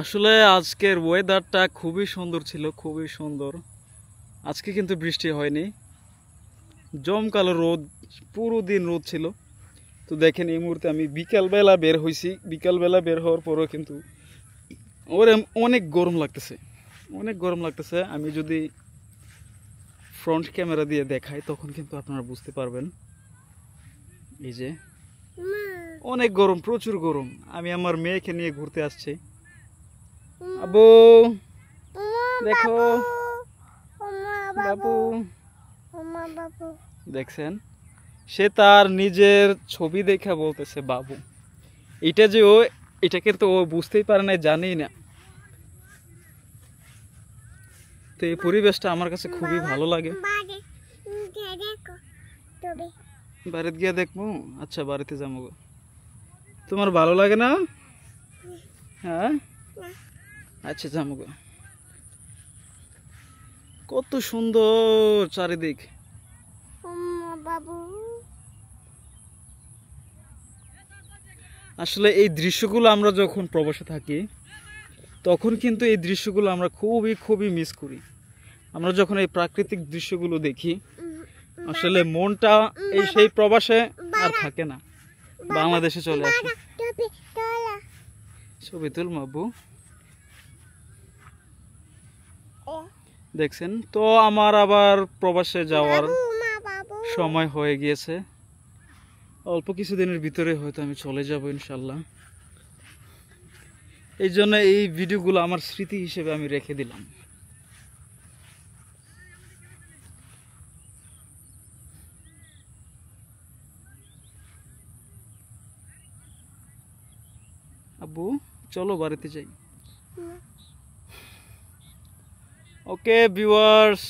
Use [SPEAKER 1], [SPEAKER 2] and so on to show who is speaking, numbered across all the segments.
[SPEAKER 1] আসলে আজকের ওয়েদারটা খুবই সুন্দর ছিল, খুবই সুন্দর। আজকে কিন্তু বৃষ্টি হয়নি, জমকালো রোদ, পুরো দিন রোদ ছিল। তো দেখেন এই মুহূর্তে আমি বিকালবেলা বের হয়েছি, বিকালবেলা বের হওয়ার পরও কিন্তু অনেক গরম লাগতেছে, অনেক গরম লাগতেছে। আমি যদি ফ্রন্ট ক্যামেরা দিয়ে দেখাই তখন কিন্তু আপনারা বুঝতে পারবেন। এই যে অনেক গরম, প্রচুর গরম। আমি আমার মেয়েকে নিয়ে ঘুরতে আসছি। আবু দেখো, বাবু দেখছেন, সে তার নিজের ছবি দেখা বলতেছে বাবু। এটা যে ও, এটাকে তো ও বুঝতেই পারে না, জানেই না। তো এই পরিবেশটা আমার কাছে খুবই ভালো লাগে। বাড়িতে গিয়ে দেখবো। আচ্ছা, বাড়িতে যাবো। তোমার ভালো লাগে না? হ্যাঁ, আচ্ছা যাবো। কত সুন্দর চারিদিক। আসলে এই দৃশ্যগুলো আমরা যখন প্রবাসে থাকি তখন কিন্তু এই দৃশ্যগুলো আমরা খুবই খুবই মিস করি। আমরা যখন এই প্রাকৃতিক দৃশ্যগুলো দেখি আসলে মনটা এই সেই প্রবাসে আর থাকে না, বাংলাদেশে চলে আসে। ছবি তুল মাবু। দেখছেন তো, আমার আবার প্রবাসে যাওয়ার সময় হয়ে গিয়েছে। অল্প কিছুদিনের ভিতরে হয়তো আমি চলে যাব ইনশাল্লাহ। এই জন্য এই ভিডিওগুলো আমার স্মৃতি হিসেবে আমি রেখে দিলাম। আব্বু চলো বাড়িতে যাই। ওকে ভিউয়ার্স,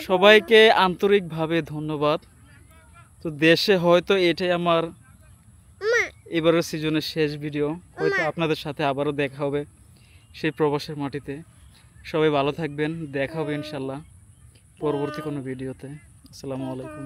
[SPEAKER 1] সবাইকে আন্তরিকভাবে ধন্যবাদ। তো দেশে হয়তো এটাই আমার এবারের সিজনের শেষ ভিডিও। হয়তো আপনাদের সাথে আবারও দেখা হবে সেই প্রবাসের মাটিতে। সবাই ভালো থাকবেন, দেখা হবে ইনশাল্লাহ পরবর্তী কোনো ভিডিওতে। আসসালামু আলাইকুম।